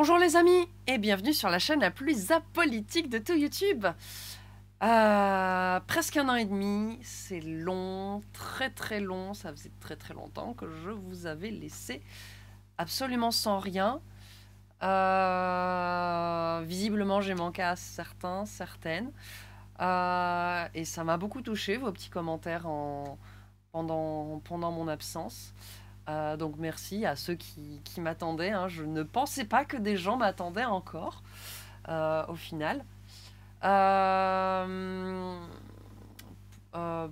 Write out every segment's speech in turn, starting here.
Bonjour les amis et bienvenue sur la chaîne la plus apolitique de tout YouTube. Presque un an et demi, c'est long, très très long, ça faisait très très longtemps que je vous avais laissé absolument sans rien. Visiblement j'ai manqué à certains, certaines. Et ça m'a beaucoup touché vos petits commentaires pendant mon absence. Donc merci à ceux qui m'attendaient, hein. Je ne pensais pas que des gens m'attendaient encore, au final. Euh,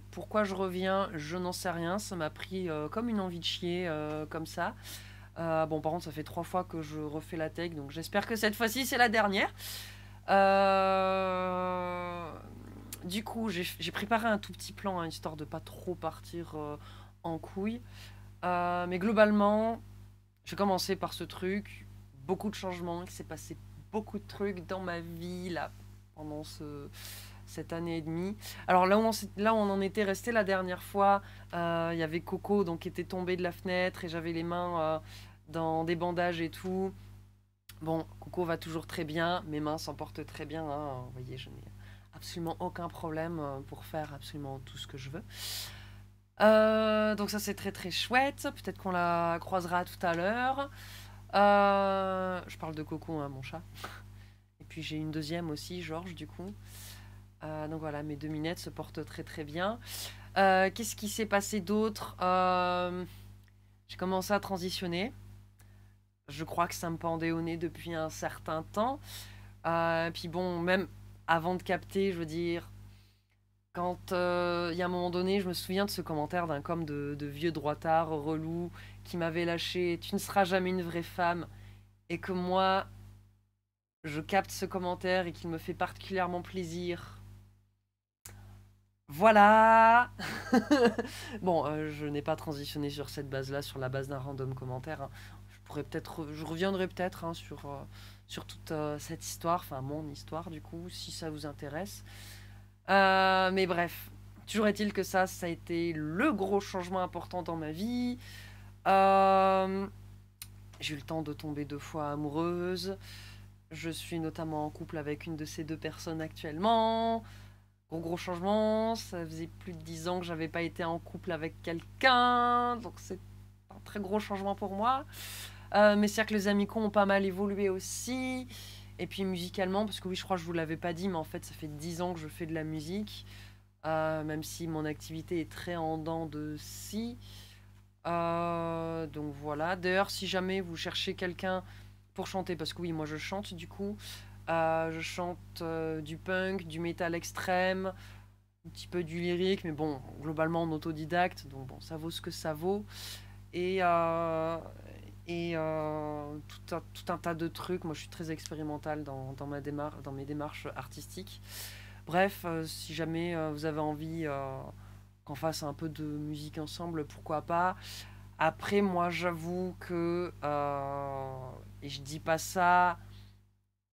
Pourquoi je reviens, je n'en sais rien. Ça m'a pris comme une envie de chier, comme ça. Bon, par contre, ça fait 3 fois que je refais la tech, donc j'espère que cette fois-ci, c'est la dernière. Euh, du coup, j'ai préparé un tout petit plan, hein, histoire de pas trop partir en couille. Mais globalement, j'ai commencé par ce truc, beaucoup de changements, il s'est passé beaucoup de trucs dans ma vie là pendant cette année et demie. Alors là où on en était resté la dernière fois, il y avait Coco donc qui était tombé de la fenêtre et j'avais les mains dans des bandages et tout. Bon, Coco va toujours très bien, mes mains s'en portent très bien, hein. Vous voyez, je n'ai absolument aucun problème pour faire absolument tout ce que je veux. Donc ça c'est très très chouette. Peut-être qu'on la croisera tout à l'heure. Je parle de Coco, hein, mon chat. Et puis j'ai une deuxième aussi, Georges, du coup. Donc voilà, mes deux minettes se portent très très bien. Qu'est-ce qui s'est passé d'autre? J'ai commencé à transitionner. Je crois que ça me pendait au nez depuis un certain temps. Puis bon, même avant de capter, je veux dire, quand il y a un moment donné, je me souviens de ce commentaire d'un com de vieux droitard relou qui m'avait lâché Tu ne seras jamais une vraie femme. Et que moi, je capte ce commentaire et qu'il me fait particulièrement plaisir. Voilà. Bon, je n'ai pas transitionné sur cette base-là, sur la base d'un random commentaire, hein. Je reviendrai peut-être, hein, sur toute cette histoire, enfin mon histoire du coup, si ça vous intéresse. Mais bref, toujours est-il que ça a été le gros changement important dans ma vie. Euh, j'ai eu le temps de tomber 2 fois amoureuse. Je suis notamment en couple avec une de ces deux personnes actuellement. Gros changement, ça faisait plus de 10 ans que j'avais pas été en couple avec quelqu'un, donc c'est un très gros changement pour moi. Mes cercles amicaux ont pas mal évolué aussi. Et puis musicalement, parce que oui, je crois que je vous l'avais pas dit, mais en fait, ça fait 10 ans que je fais de la musique. Même si mon activité est très en dents de scie. Donc voilà. D'ailleurs, si jamais vous cherchez quelqu'un pour chanter, parce que oui, moi je chante du coup. Je chante du punk, du métal extrême, un petit peu du lyrique, mais bon, globalement en autodidacte, donc bon, ça vaut ce que ça vaut. Et, tout un tas de trucs. Moi, je suis très expérimentale dans mes démarches artistiques. Bref, si jamais vous avez envie qu'on fasse un peu de musique ensemble, pourquoi pas. Après, moi, j'avoue que, et je dis pas ça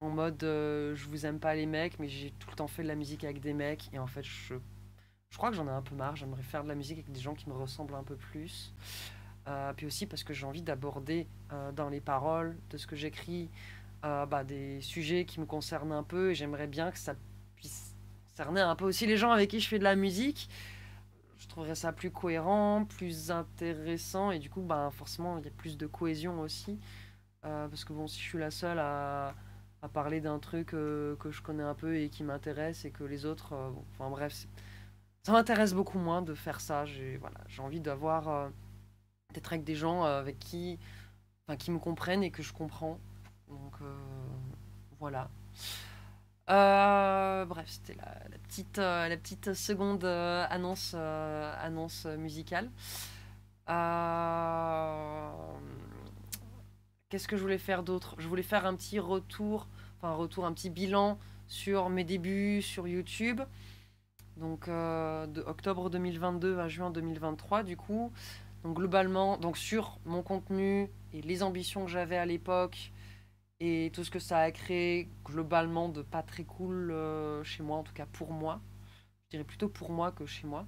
en mode je vous aime pas les mecs, mais j'ai tout le temps fait de la musique avec des mecs, et en fait, je crois que j'en ai un peu marre. J'aimerais faire de la musique avec des gens qui me ressemblent un peu plus. Puis aussi parce que j'ai envie d'aborder dans les paroles de ce que j'écris des sujets qui me concernent un peu, et j'aimerais bien que ça puisse concerner un peu aussi les gens avec qui je fais de la musique. Je trouverais ça plus cohérent, plus intéressant, et du coup forcément il y a plus de cohésion aussi. Parce que bon, si je suis la seule à parler d'un truc que je connais un peu et qui m'intéresse, et que les autres bon, enfin bref, ça m'intéresse beaucoup moins de faire ça. J'ai envie d'avoir d'être avec des gens avec qui me comprennent et que je comprends. Donc voilà. Bref, c'était la petite seconde annonce musicale. Euh, Qu'est-ce que je voulais faire d'autre? Je voulais faire un petit retour, un petit bilan sur mes débuts sur YouTube. Donc de octobre 2022 à juin 2023 du coup. Donc globalement, donc sur mon contenu et les ambitions que j'avais à l'époque et tout ce que ça a créé globalement de pas très cool chez moi, en tout cas pour moi. Je dirais plutôt pour moi que chez moi.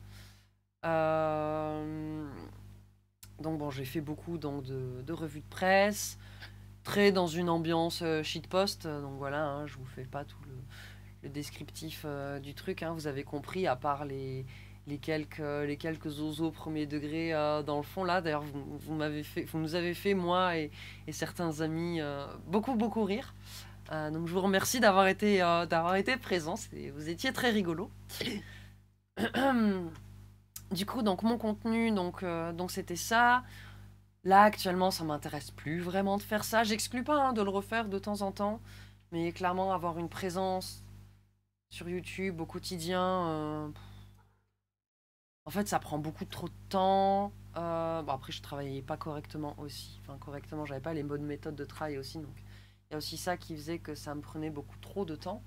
Donc bon, j'ai fait beaucoup donc, de revues de presse, très dans une ambiance shitpost. Donc voilà, hein, je vous fais pas tout le descriptif du truc. Hein, vous avez compris, à part les quelques oiseaux premier degré dans le fond là. D'ailleurs, vous nous avez fait, moi et certains amis, beaucoup rire. Donc je vous remercie d'avoir été présents. Vous étiez très rigolo. Du coup, donc mon contenu, donc c'était ça. Là, actuellement, ça m'intéresse plus vraiment de faire ça. J'exclus pas hein, de le refaire de temps en temps, mais clairement avoir une présence sur YouTube au quotidien, en fait, ça prend beaucoup trop de temps. Bon, après, je travaillais pas correctement aussi. Enfin, correctement, j'avais pas les bonnes méthodes de travail aussi, donc il y a aussi ça qui faisait que ça me prenait beaucoup trop de temps.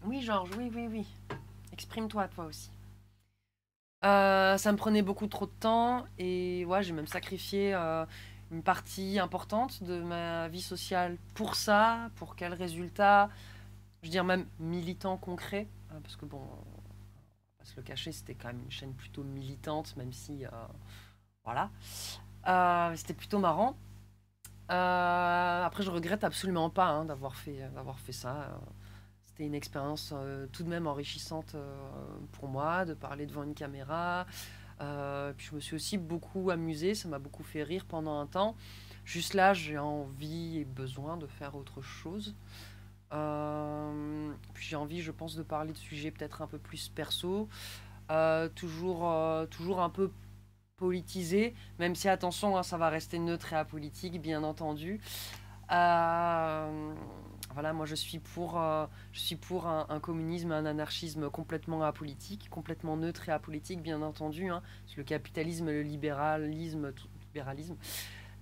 Oui, Georges, oui, oui, oui. Exprime-toi, toi aussi. Ça me prenait beaucoup trop de temps et ouais, j'ai même sacrifié une partie importante de ma vie sociale pour ça. Pour quel résultat? Je veux dire même militant concret, parce que bon, on va pas se le cacher, c'était quand même une chaîne plutôt militante, même si voilà, c'était plutôt marrant. Après, je regrette absolument pas hein, d'avoir fait ça. C'était une expérience tout de même enrichissante pour moi de parler devant une caméra. Puis je me suis aussi beaucoup amusée, ça m'a beaucoup fait rire pendant un temps. Juste là, j'ai envie et besoin de faire autre chose. Puis j'ai envie, je pense, de parler de sujets peut-être un peu plus perso, toujours un peu politisé, même si attention, hein, ça va rester neutre et apolitique, bien entendu. Euh, voilà, moi je suis pour un communisme, un anarchisme complètement apolitique, complètement neutre et apolitique, bien entendu. Hein. Le capitalisme, le libéralisme,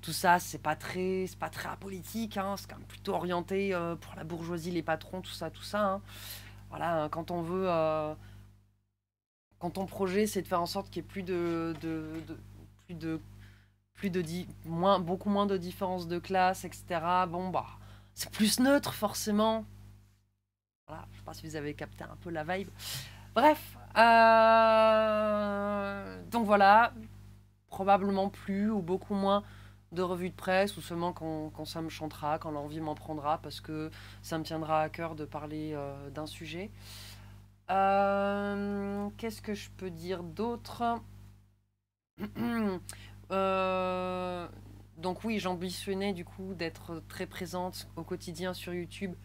tout ça, c'est pas très apolitique. Hein. C'est quand même plutôt orienté pour la bourgeoisie, les patrons, tout ça. Hein. Voilà, quand on veut, quand ton projet, c'est de faire en sorte qu'il y ait plus de beaucoup moins de différences de classe, etc. Bon, bah, c'est plus neutre, forcément. Voilà, je sais pas si vous avez capté un peu la vibe. Bref, donc voilà, probablement plus ou beaucoup moins de revues de presse ou seulement quand ça me chantera, quand l'envie m'en prendra, parce que ça me tiendra à cœur de parler d'un sujet. Qu'est-ce que je peux dire d'autre? Euh, donc oui, j'ambitionnais du coup d'être très présente au quotidien sur YouTube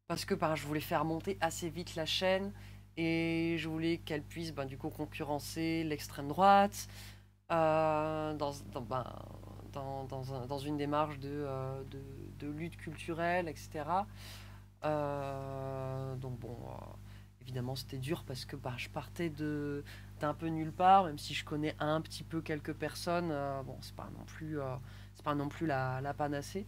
parce que ben, je voulais faire monter assez vite la chaîne et je voulais qu'elle puisse ben, du coup concurrencer l'extrême droite ben, dans une démarche de lutte culturelle, etc. Donc bon, évidemment c'était dur parce que bah, je partais d'un peu nulle part, même si je connais un petit peu quelques personnes, bon c'est pas non plus la panacée.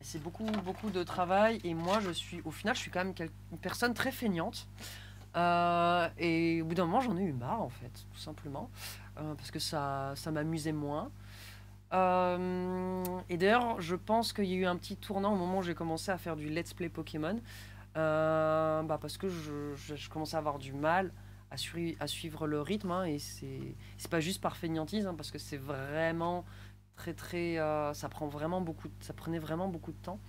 C'est beaucoup de travail et moi au final je suis quand même une personne très feignante. Et au bout d'un moment j'en ai eu marre en fait, tout simplement, parce que ça m'amusait moins. Et d'ailleurs, je pense qu'il y a eu un petit tournant au moment où j'ai commencé à faire du let's play Pokémon. Bah parce que je commençais à avoir du mal à suivre le rythme. Hein, et c'est pas juste par fainéantise, hein, parce que c'est vraiment très. Ça prenait vraiment beaucoup de temps.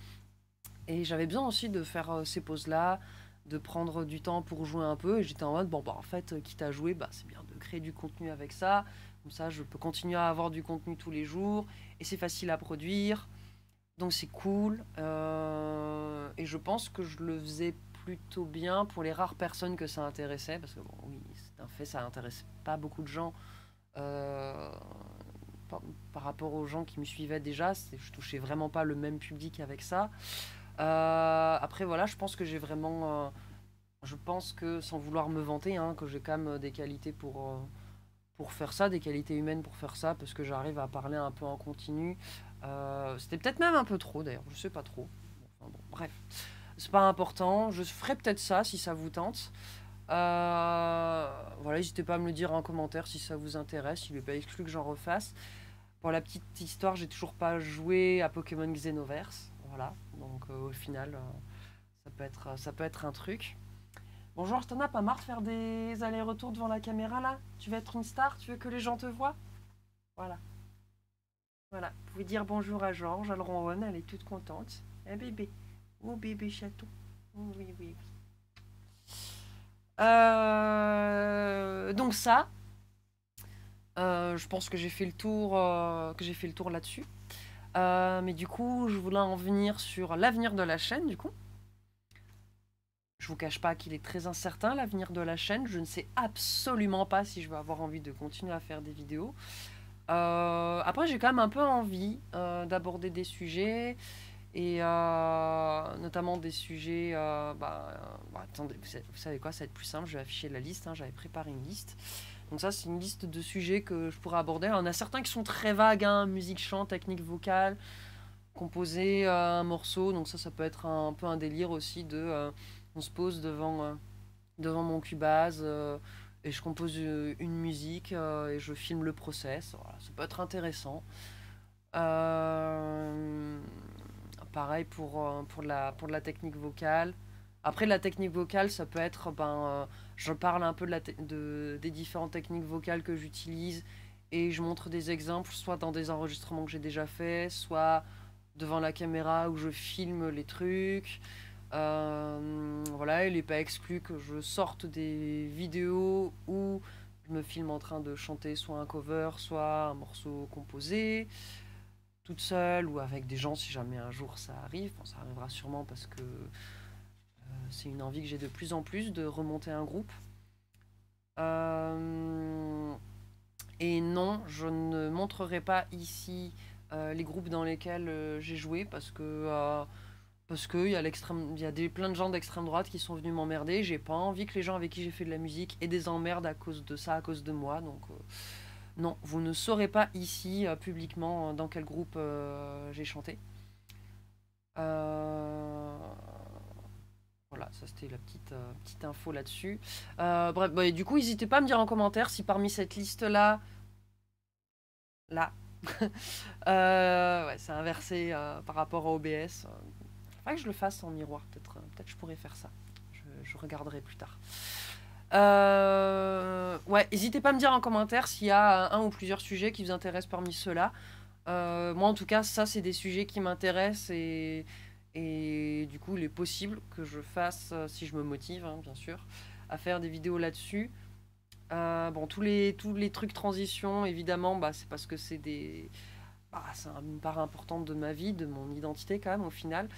Et j'avais besoin aussi de faire ces pauses-là, de prendre du temps pour jouer un peu. Et j'étais en mode, bon, bah en fait, quitte à jouer, bah c'est bien de créer du contenu avec ça. Comme ça, je peux continuer à avoir du contenu tous les jours. Et c'est facile à produire. Donc c'est cool. Et je pense que je le faisais plutôt bien pour les rares personnes que ça intéressait. Parce que bon, oui, c'est un fait, ça intéresse pas beaucoup de gens. euh, par, par rapport aux gens qui me suivaient déjà. Je touchais vraiment pas le même public avec ça. Après voilà, je pense que j'ai vraiment... je pense que sans vouloir me vanter, hein, que j'ai quand même des qualités pour faire ça, des qualités humaines pour faire ça, parce que j'arrive à parler un peu en continu. C'était peut-être même un peu trop d'ailleurs, je sais pas trop. Enfin, bon, bref, c'est pas important. Je ferai peut-être ça si ça vous tente. Voilà, n'hésitez pas à me le dire en commentaire si ça vous intéresse. Il n'est pas exclu que j'en refasse. Pour la petite histoire, j'ai toujours pas joué à Pokémon Xenoverse. Voilà, donc au final, ça peut être un truc. Bonjour, t'en as pas marre de faire des allers-retours devant la caméra là? Tu veux être une star? Tu veux que les gens te voient? Voilà. Voilà, vous pouvez dire bonjour à Georges, elle ronronne, elle est toute contente. Un bébé. Oh bébé chaton. Oh, oui, oui, oui. Donc ça, je pense que j'ai fait le tour, là-dessus. Mais du coup, je voulais en venir sur l'avenir de la chaîne, du coup. Je vous cache pas qu'il est très incertain, l'avenir de la chaîne. Je ne sais absolument pas si je vais avoir envie de continuer à faire des vidéos. Après, j'ai quand même un peu envie d'aborder des sujets, et notamment des sujets... attendez, vous savez quoi, ça va être plus simple, je vais afficher la liste, hein, j'avais préparé une liste. Donc ça, c'est une liste de sujets que je pourrais aborder. Alors, il y en a certains qui sont très vagues, hein, musique, chant, technique vocale, composer un morceau. Donc ça peut être un peu un délire aussi de... on se pose devant mon Cubase et je compose une musique et je filme le process. Voilà, ça peut être intéressant. Euh, Pareil pour la technique vocale. Après, la technique vocale, ça peut être, je parle un peu des différentes techniques vocales que j'utilise et je montre des exemples, soit dans des enregistrements que j'ai déjà faits, soit devant la caméra où je filme les trucs. Voilà, il n'est pas exclu que je sorte des vidéos où je me filme en train de chanter soit un cover, soit un morceau composé toute seule ou avec des gens si jamais un jour ça arrive. Bon, ça arrivera sûrement parce que c'est une envie que j'ai de plus en plus de remonter un groupe. Euh, et non, je ne montrerai pas ici les groupes dans lesquels j'ai joué parce que il y a plein de gens d'extrême droite qui sont venus m'emmerder. J'ai pas envie que les gens avec qui j'ai fait de la musique aient des emmerdes à cause de ça, à cause de moi. Donc non, vous ne saurez pas ici publiquement dans quel groupe j'ai chanté. Euh, Voilà, ça c'était la petite info là-dessus. Bref, et du coup, n'hésitez pas à me dire en commentaire si parmi cette liste-là, là, ouais, c'est inversé par rapport à OBS. Faudrait que je le fasse en miroir, peut-être je pourrais faire ça. Je regarderai plus tard. Ouais, n'hésitez pas à me dire en commentaire s'il y a un ou plusieurs sujets qui vous intéressent parmi ceux-là. Moi, en tout cas, ça, c'est des sujets qui m'intéressent et du coup, il est possible que je fasse, si je me motive, hein, bien sûr, à faire des vidéos là-dessus. Bon, tous les trucs transition, évidemment, c'est parce que c'est une part importante de ma vie, de mon identité quand même, au final.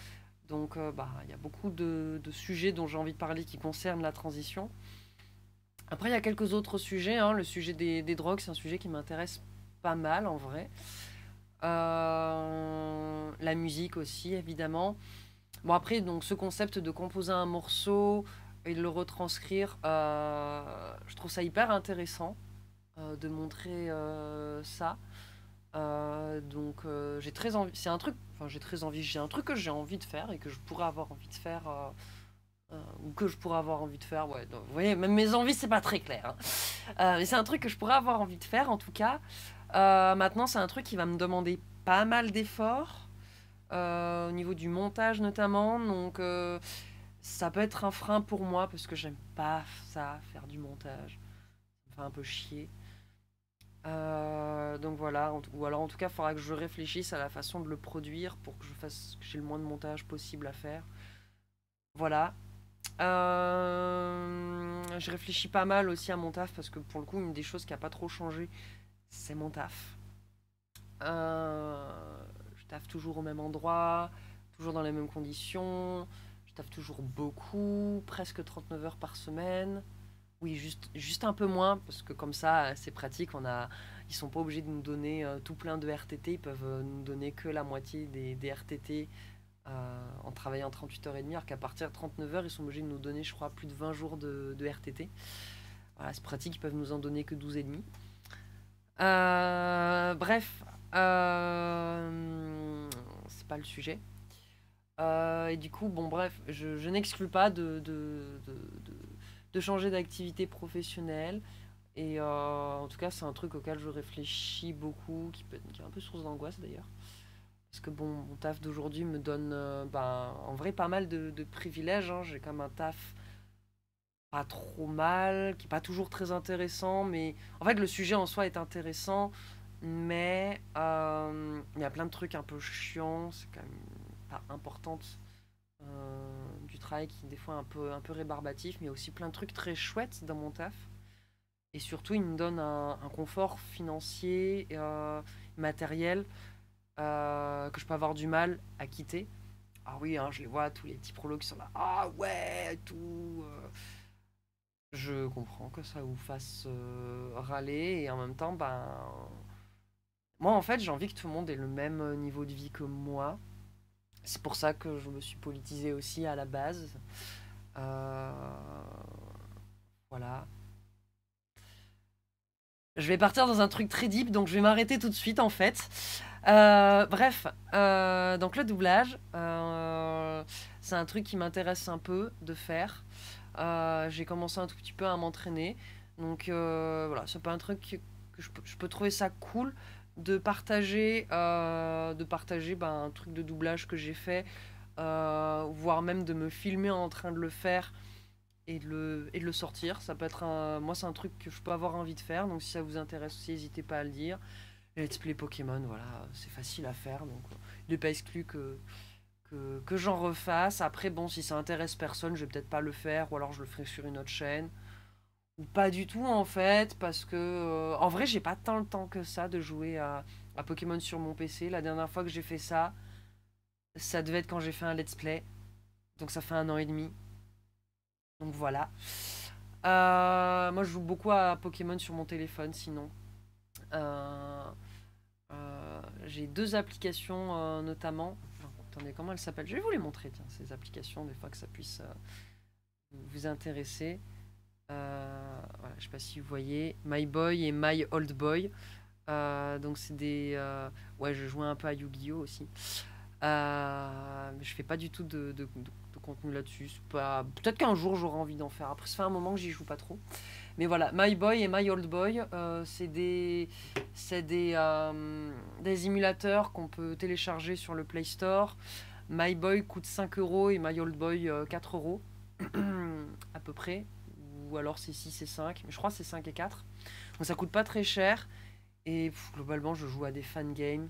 Donc, il y a beaucoup de sujets dont j'ai envie de parler qui concernent la transition. Après, il y a quelques autres sujets, hein. Le sujet des drogues, c'est un sujet qui m'intéresse pas mal, en vrai. La musique aussi, évidemment. Bon, après, donc, ce concept de composer un morceau et de le retranscrire, je trouve ça hyper intéressant de montrer ça. J'ai très envie. C'est un truc. Enfin, j'ai très envie. J'ai un truc que j'ai envie de faire et que je pourrais avoir envie de faire. Ou que je pourrais avoir envie de faire. Ouais, donc, vous voyez, même mes envies, c'est pas très clair, hein. Mais c'est un truc que je pourrais avoir envie de faire, en tout cas. Maintenant, c'est un truc qui va me demander pas mal d'efforts. Au niveau du montage notamment. Donc ça peut être un frein pour moi parce que j'aime pas ça, faire du montage. Ça me fait un peu chier. Donc voilà, ou alors en tout cas, il faudra que je réfléchisse à la façon de le produire pour que que j'ai le moins de montage possible à faire. Voilà. Je réfléchis pas mal aussi à mon taf parce que pour le coup, une des choses qui a pas trop changé, c'est mon taf. Je taffe toujours au même endroit, toujours dans les mêmes conditions. Je taffe toujours beaucoup, presque 39 heures par semaine. Oui, juste un peu moins, parce que comme ça, c'est pratique. Ils sont pas obligés de nous donner tout plein de RTT. Ils peuvent nous donner que la moitié des RTT en travaillant 38 heures et demie, alors qu'à partir de 39 heures, ils sont obligés de nous donner, je crois, plus de 20 jours de RTT. Voilà, c'est pratique, ils peuvent nous en donner que 12 et demi. Bref, c'est pas le sujet. Et du coup, bon, bref, je n'exclus pas de changer d'activité professionnelle. Et en tout cas, c'est un truc auquel je réfléchis beaucoup, qui est un peu source d'angoisse d'ailleurs. Parce que bon, mon taf d'aujourd'hui me donne en vrai pas mal de privilèges, hein. J'ai comme un taf pas trop mal, qui est pas toujours très intéressant, mais en fait le sujet en soi est intéressant. mais il y a plein de trucs un peu chiants, c'est quand même pas importante du travail qui est des fois un peu rébarbatif, mais il y a aussi plein de trucs très chouettes dans mon taf. Et surtout, il me donne un confort financier, matériel, que je peux avoir du mal à quitter. Ah oui, hein, je les vois, tous les petits prolos qui sont là. Ah ouais, tout. Je comprends que ça vous fasse râler et en même temps, ben, moi en fait, j'ai envie que tout le monde ait le même niveau de vie que moi. C'est pour ça que je me suis politisée aussi à la base. Euh, voilà. Je vais partir dans un truc très deep, donc je vais m'arrêter tout de suite en fait. Bref, donc le doublage, c'est un truc qui m'intéresse un peu de faire. J'ai commencé un tout petit peu à m'entraîner. Donc voilà, c'est pas un truc que je peux trouver ça cool de partager ben, un truc de doublage que j'ai fait, voire même de me filmer en train de le faire et de le sortir. Ça peut être moi, c'est un truc que je peux avoir envie de faire. Donc si ça vous intéresse aussi, n'hésitez pas à le dire. Let's Play Pokémon, voilà, c'est facile à faire. Donc il n'est pas exclu que j'en refasse. Après, bon, si ça intéresse personne, je vais peut-être pas le faire, ou alors je le ferai sur une autre chaîne. Ou pas du tout en fait, parce que en vrai, j'ai pas tant le temps que ça de jouer à Pokémon sur mon PC. La dernière fois que j'ai fait ça, ça devait être quand j'ai fait un let's play. Donc ça fait 1 an et demi. Donc voilà. Moi, je joue beaucoup à Pokémon sur mon téléphone, sinon. Euh, j'ai deux applications notamment. Attendez, comment elles s'appellent? Je vais vous les montrer, tiens, ces applications, des fois que ça puisse vous intéresser. Voilà, je sais pas si vous voyez. My Boy et My Old Boy. Donc c'est des... ouais, je jouais un peu à Yu-Gi-Oh aussi. Mais je fais pas du tout de contenu là-dessus. Peut-être qu'un jour j'aurai envie d'en faire. Après, ça fait un moment que j'y joue pas trop. Mais voilà, My Boy et My Old Boy, des émulateurs qu'on peut télécharger sur le Play Store. My Boy coûte 5 euros et My Old Boy 4 euros à peu près. Ou alors c'est 6 et 5, mais je crois que c'est 5 et 4. Donc ça coûte pas très cher. Et globalement, je joue à des fan games.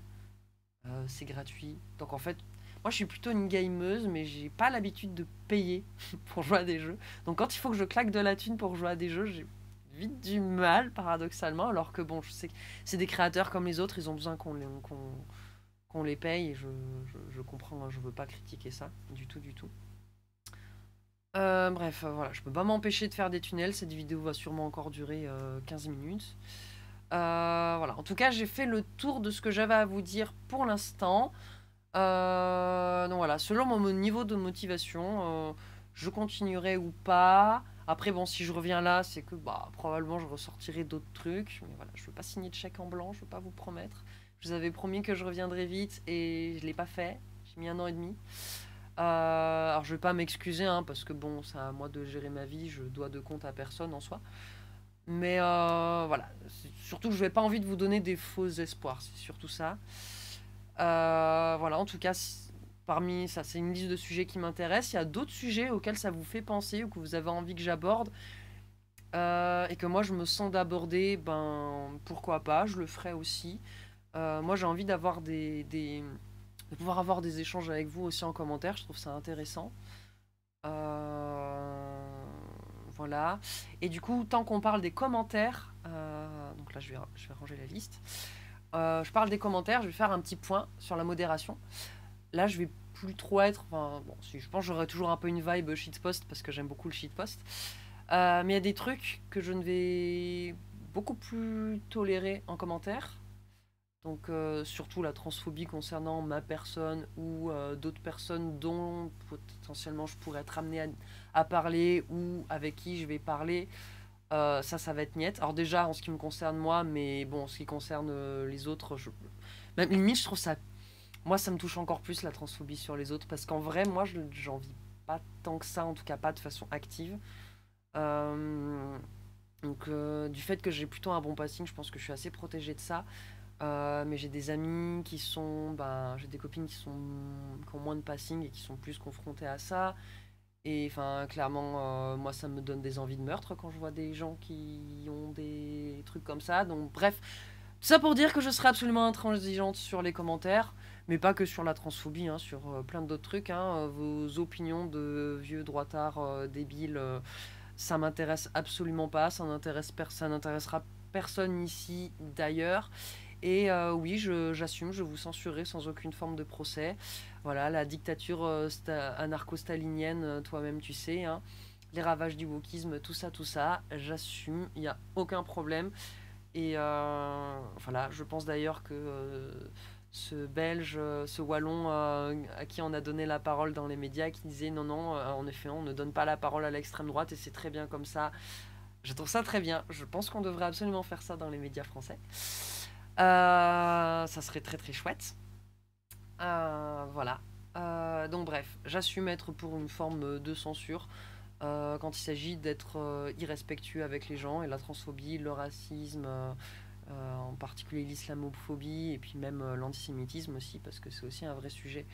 C'est gratuit. Donc en fait, moi je suis plutôt une gameuse, mais j'ai pas l'habitude de payer pour jouer à des jeux. Donc quand il faut que je claque de la thune pour jouer à des jeux, j'ai vite du mal, paradoxalement. Alors que bon, je sais que c'est des créateurs comme les autres, ils ont besoin qu'on les paye. Et je comprends, hein, je veux pas critiquer ça du tout, du tout. Bref, voilà, je peux pas m'empêcher de faire des tunnels. Cette vidéo va sûrement encore durer 15 minutes. Voilà, en tout cas, j'ai fait le tour de ce que j'avais à vous dire pour l'instant. Donc voilà, selon mon niveau de motivation, je continuerai ou pas. Après, bon, si je reviens là, c'est que bah, probablement je ressortirai d'autres trucs. Mais voilà, je veux pas signer de chèque en blanc, je veux pas vous promettre. Je vous avais promis que je reviendrai vite et je l'ai pas fait. J'ai mis 1 an et demi. Alors je vais pas m'excuser, hein, parce que bon, c'est à moi de gérer ma vie, je dois de compte à personne en soi. Mais voilà, surtout que je n'ai pas envie de vous donner des faux espoirs, c'est surtout ça. Voilà, en tout cas, parmi ça, c'est une liste de sujets qui m'intéressent. Il y a d'autres sujets auxquels ça vous fait penser ou que vous avez envie que j'aborde et que moi je me sens d'aborder, ben pourquoi pas, je le ferai aussi. Moi j'ai envie d'avoir de pouvoir avoir des échanges avec vous aussi en commentaire, je trouve ça intéressant. Voilà. Et du coup, tant qu'on parle des commentaires, donc là je vais ranger la liste. Je parle des commentaires, je vais faire un petit point sur la modération. Là, je vais plus trop être. Enfin, bon, si, je pense que j'aurai toujours un peu une vibe shitpost parce que j'aime beaucoup le shitpost. Mais il y a des trucs que je ne vais beaucoup plus tolérer en commentaire. Donc, surtout la transphobie concernant ma personne ou d'autres personnes dont potentiellement je pourrais être amené à parler ou avec qui je vais parler. Ça va être niette. Alors déjà, en ce qui me concerne moi, mais bon, en ce qui concerne les autres, même limite, je trouve ça... Moi, ça me touche encore plus la transphobie sur les autres, parce qu'en vrai, moi, j'en vis pas tant que ça, en tout cas pas de façon active. Donc, du fait que j'ai plutôt un bon passing, je pense que je suis assez protégée de ça. Mais j'ai des amis qui sont... Ben, j'ai des copines qui ont moins de passing et qui sont plus confrontées à ça. Et enfin, clairement, moi, ça me donne des envies de meurtre quand je vois des gens qui ont des trucs comme ça. Donc, bref, Tout ça pour dire que je serai absolument intransigeante sur les commentaires, mais pas que sur la transphobie, hein, sur plein d'autres trucs. Hein. Vos opinions de vieux droitards débiles, ça m'intéresse absolument pas. Ça n'intéressera personne ici d'ailleurs. Et oui, j'assume, je vous censurerai sans aucune forme de procès. Voilà, la dictature anarcho-stalinienne, toi-même tu sais, hein, les ravages du wokisme, tout ça, j'assume, il n'y a aucun problème. Et voilà, je pense d'ailleurs que ce Belge, ce Wallon à qui on a donné la parole dans les médias, qui disait non, non, en effet, on ne donne pas la parole à l'extrême droite et c'est très bien comme ça. Je trouve ça très bien. Je pense qu'on devrait absolument faire ça dans les médias français. Ça serait très très chouette. Voilà. Donc bref, j'assume être pour une forme de censure quand il s'agit d'être irrespectueux avec les gens et la transphobie, le racisme, en particulier l'islamophobie et puis même l'antisémitisme aussi parce que c'est aussi un vrai sujet.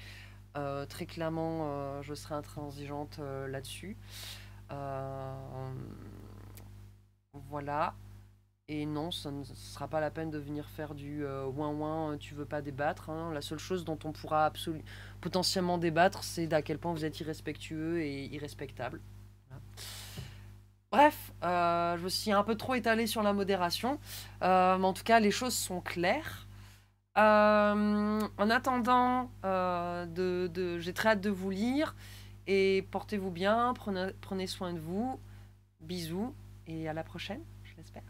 Très clairement, je serai intransigeante là-dessus. Euh, voilà. Et non, ça ne sera pas la peine de venir faire du ouin ouin, tu veux pas débattre. Hein. La seule chose dont on pourra potentiellement débattre, c'est d'à quel point vous êtes irrespectueux et irrespectable. Voilà. Bref, je me suis un peu trop étalée sur la modération. Mais en tout cas, les choses sont claires. En attendant, j'ai très hâte de vous lire. Et portez-vous bien, prenez soin de vous. Bisous et à la prochaine, je l'espère.